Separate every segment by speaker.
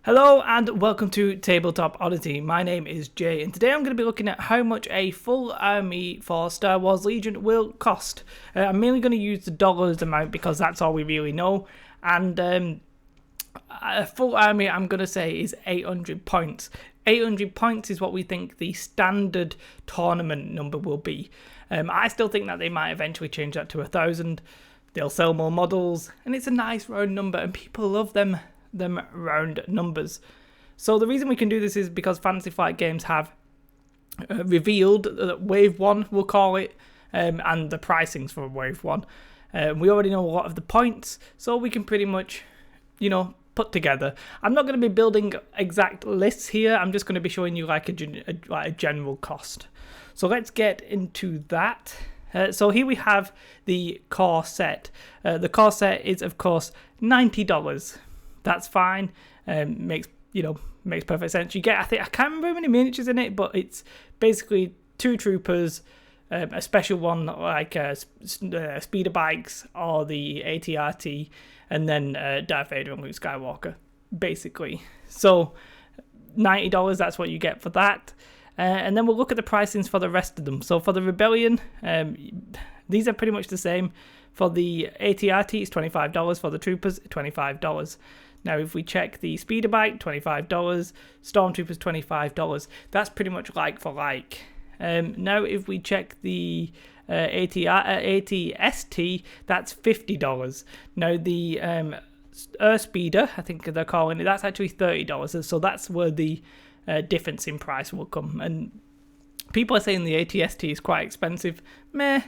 Speaker 1: Hello and welcome to Tabletop Oddity. My name is Jay and today I'm going to be looking at how much a full army for Star Wars Legion will cost. I'm mainly going to use the dollars amount because that's all we really know, and a full army I'm going to say is 800 points. 800 points is what we think the standard tournament number will be. I still think that they might eventually change that to 1,000. They'll sell more models and it's a nice round number and people love them round numbers. So the reason we can do this is because Fantasy Flight Games have revealed that Wave 1, we'll call it, and the pricings for Wave 1. We already know a lot of the points, so we can pretty much, put together. I'm not going to be building exact lists here, I'm just going to be showing you like a general cost. So let's get into that. So here we have the core set. The core set is, of course, $90. That's fine. Makes perfect sense. You get, I can't remember how many miniatures in it, but it's basically 2 troopers, a special one like speeder bikes or the AT-RT, and then Darth Vader and Luke Skywalker, basically. So $90, that's what you get for that. And then we'll look at the pricings for the rest of them. So for the Rebellion, these are pretty much the same. For the AT-RT, it's $25. For the Troopers, $25. Now, if we check the Speeder Bike, $25. Stormtroopers, $25. That's pretty much like for like. Now, if we check the AT-ST, that's $50. Now, the Speeder, I think they're calling it, that's actually $30. So that's where the difference in price will come. And people are saying the AT-ST is quite expensive. Meh.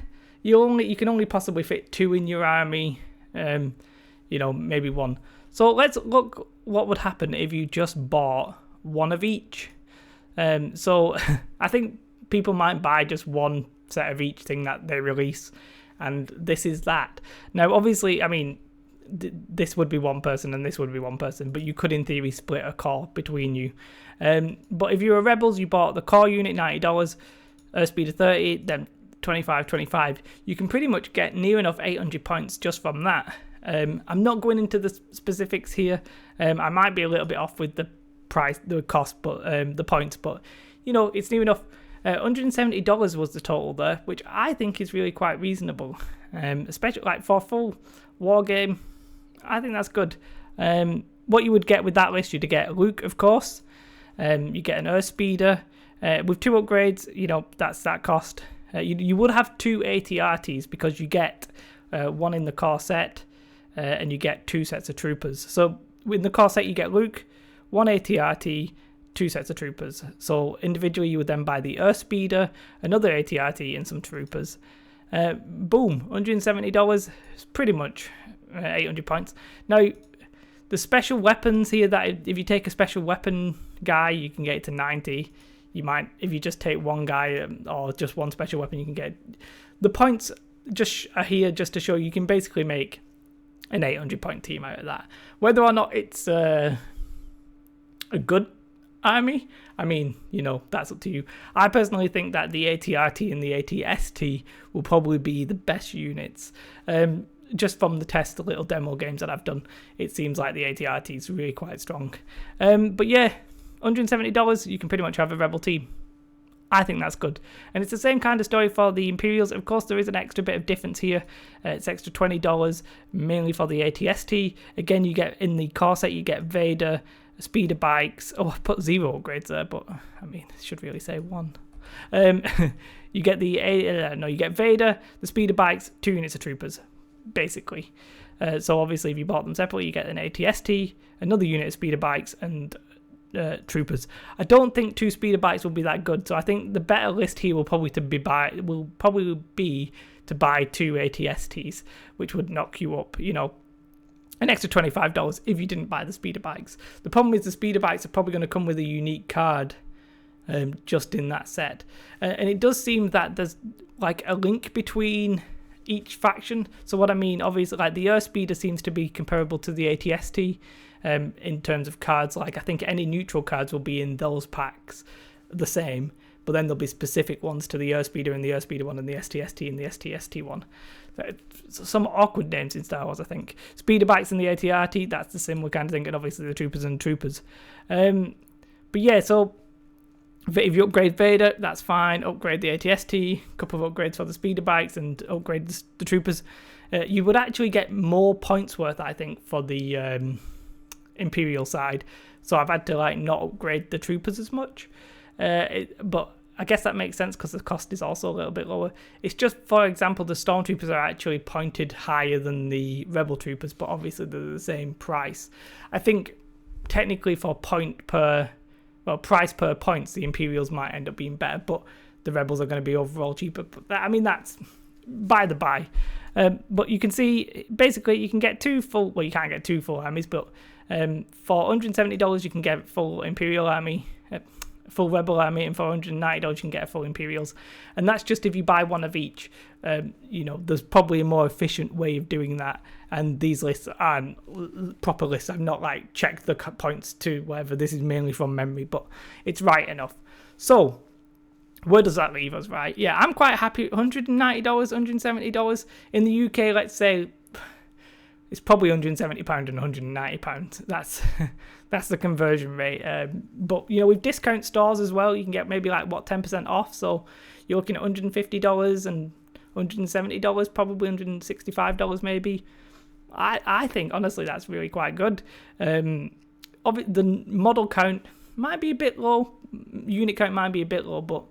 Speaker 1: You can only possibly fit 2 in your army, maybe 1. So let's look what would happen if you just bought 1 of each. So I think people might buy just 1 set of each thing that they release, and this is that. Now, obviously, I mean, this would be 1 person and this would be 1 person, but you could in theory split a core between you. But if you're a Rebels, you bought the core unit, $90, Speeder 30, then 25. You can pretty much get near enough 800 points just from that. I'm not going into the specifics here. I might be a little bit off with the price, the cost, but the points. But it's near enough. $170 was the total there, which I think is really quite reasonable. Especially like for a full war game, I think that's good. What you would get with that list, you'd get Luke, of course. You get an Earth Speeder with 2 upgrades. That's that cost. You would have 2 AT-RTs because you get 1 in the core set and you get 2 sets of troopers. So in the core set you get Luke, 1 AT-RT, 2 sets of troopers. So individually you would then buy the Earth Speeder, another AT-RT and some troopers. Boom, $170 is pretty much 800 points. Now the special weapons here, that if you take a special weapon guy you can get it to 90. You might, if you just take 1 guy or just 1 special weapon, you can get the points. Just are here just to show you can basically make an 800 point team out of that. Whether or not it's a good army, I mean, that's up to you. I personally think that the AT-RT and the AT-ST will probably be the best units. Just from the little demo games that I've done, it seems like the AT-RT is really quite strong. But yeah. $170, you can pretty much have a Rebel team. I think that's good. And it's the same kind of story for the Imperials. Of course, there is an extra bit of difference here. It's extra $20, mainly for the AT-ST. Again, you get in the core set, you get Vader, speeder bikes. Oh, I put 0 upgrades there, but I mean, it should really say 1. You get you get Vader, the speeder bikes, 2 units of troopers, basically. So obviously, if you bought them separately, you get an AT-ST, another unit of speeder bikes, and troopers. I don't think 2 speeder bikes will be that good, so I think the better list here will probably be to buy 2 AT-STs, which would knock you up, an extra $25 if you didn't buy the speeder bikes. The problem is the speeder bikes are probably going to come with a unique card just in that set, and it does seem that there's like a link between each faction. So what I mean, obviously, like the Earth Speeder seems to be comparable to the AT-ST. In terms of cards, like I think any neutral cards will be in those packs the same, but then there'll be specific ones to the Airspeeder and the Airspeeder one and the STST and the STST one. Some awkward names in Star Wars, I think. Speeder bikes and the AT-RT, that's the similar kind of thing, and obviously the Troopers and Troopers. But yeah, so if you upgrade Vader, that's fine. Upgrade the AT-ST, a couple of upgrades for the Speeder bikes, and upgrade the Troopers. You would actually get more points worth, I think, for the Imperial side. So I've had to like not upgrade the Troopers as much. But I guess that makes sense because the cost is also a little bit lower. It's just, for example, the Stormtroopers are actually pointed higher than the Rebel Troopers, but obviously they're the same price. I think technically for price per points, the Imperials might end up being better, but the Rebels are going to be overall cheaper. But I mean, that's by the by. But you can see, basically, you can get you can't get two full armies, but for $170 you can get full Imperial army, full Rebel army, and for $190 you can get a full Imperials. And that's just if you buy one of each. There's probably a more efficient way of doing that, and these lists aren't proper lists. I've not like checked the points to whatever. This is mainly from memory, but it's right enough. So where does that leave us, right? Yeah, I'm quite happy. $190, $170 in the UK. Let's say it's probably £170 and £190. That's the conversion rate. But with discount stores as well, you can get maybe 10% off. So you're looking at $150 and $170, probably $165 maybe. I think honestly that's really quite good. The model count might be a bit low, unit count might be a bit low, but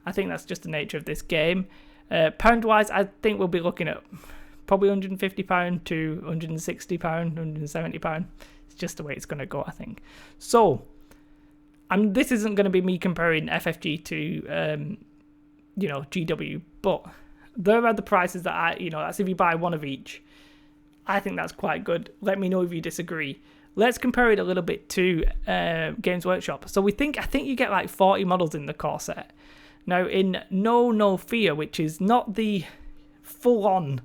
Speaker 1: I think that's just the nature of this game. Pound wise, I think we'll be looking at probably £150 to £160, £170. It's just the way it's going to go, I think. So this isn't going to be me comparing FFG to GW, but there are the prices that that's if you buy one of each. I think that's quite good. Let me know if you disagree. Let's compare it a little bit to Games Workshop. So I think you get 40 models in the core set. Now in No Fear, which is not the full-on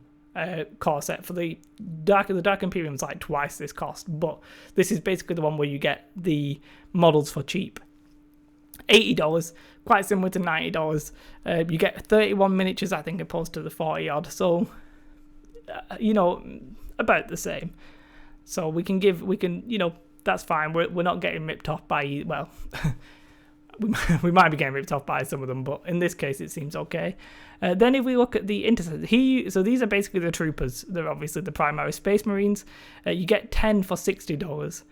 Speaker 1: core set for the Dark Imperium, is twice this cost, but this is basically the one where you get the models for cheap. $80, quite similar to $90. You get 31 miniatures, I think, opposed to the 40 odd. So, about the same. So that's fine. We're not getting ripped off by, well, we might be getting ripped off by some of them, but in this case it seems okay. Then if we look at the Interceptors, so these are basically the Troopers. They're obviously the primary Space Marines. You get 10 for $60.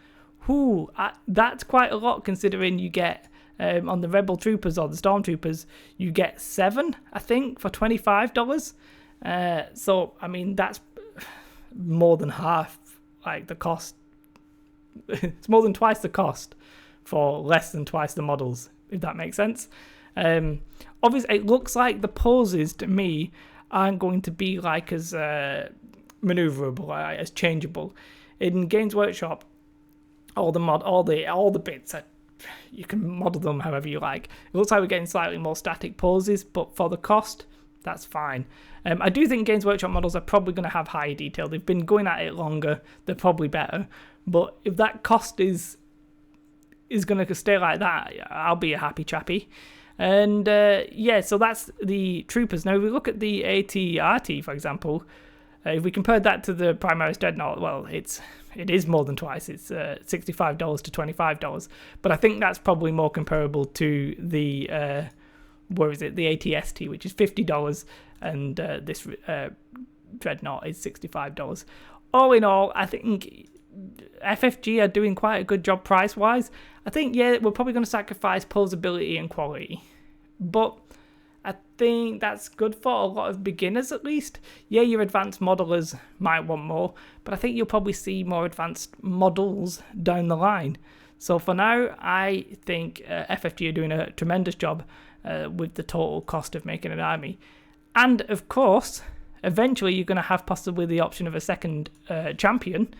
Speaker 1: That's quite a lot considering you get, on the Rebel Troopers or the Stormtroopers, you get 7, I think, for $25. So, I mean, that's more than half, the cost. It's more than twice the cost for less than twice the models, if that makes sense. Obviously, it looks like the poses to me aren't going to be as maneuverable, as changeable. In Games Workshop, all the bits are, you can model them however you like. It looks like we're getting slightly more static poses, but for the cost, that's fine. I do think Games Workshop models are probably going to have higher detail. They've been going at it longer. They're probably better. But if that cost is going to stay like that, I'll be a happy chappy. And so that's the Troopers. Now, if we look at the AT-RT, for example, if we compare that to the Primaris Dreadnought, well, it is more than twice. It's $65 to $25. But I think that's probably more comparable to the the AT-ST, which is $50, and this Dreadnought is $65. All in all, I think FFG are doing quite a good job price-wise. I think, we're probably going to sacrifice posability and quality, but I think that's good for a lot of beginners at least. Yeah, your advanced modelers might want more, but I think you'll probably see more advanced models down the line. So for now, I think FFG are doing a tremendous job with the total cost of making an army. And of course, eventually you're going to have possibly the option of a second champion,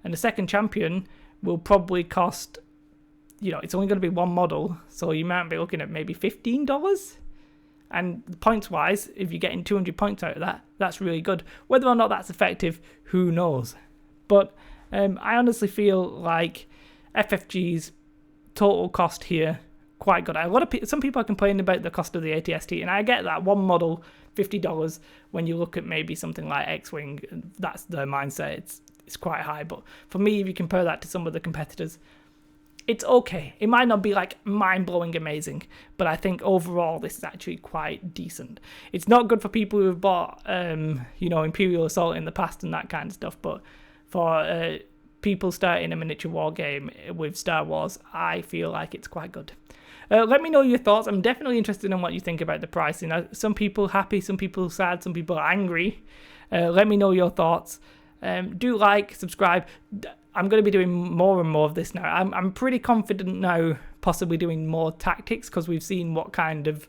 Speaker 1: and the second champion will probably cost, it's only going to be one model, so you might be looking at maybe $15. And points-wise, if you're getting 200 points out of that, that's really good. Whether or not that's effective, who knows? But I honestly feel like FFG's total cost here quite good. Some people are complaining about the cost of the ATST, and I get that. One model, $50. When you look at maybe something like X-Wing, that's their mindset. It's quite high. But for me, if you compare that to some of the competitors, it's okay. It might not be like mind-blowing amazing, but I think overall this is actually quite decent. It's not good for people who've bought, Imperial Assault in the past and that kind of stuff, but for people starting a miniature war game with Star Wars, I feel like it's quite good. Let me know your thoughts. I'm definitely interested in what you think about the pricing. Some people happy, some people sad, some people angry. Let me know your thoughts. Do like, subscribe. I'm going to be doing more and more of this now. I'm pretty confident now, possibly doing more tactics, because we've seen what kind of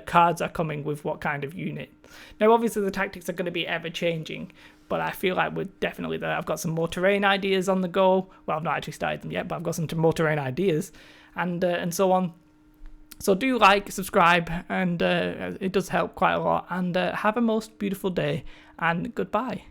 Speaker 1: cards are coming with what kind of unit. Now, obviously, the tactics are going to be ever-changing, but I feel like we're definitely there. I've got some more terrain ideas on the go. Well, I've not actually started them yet, but I've got some more terrain ideas, and so on. So do like, subscribe, and it does help quite a lot. And have a most beautiful day, and goodbye.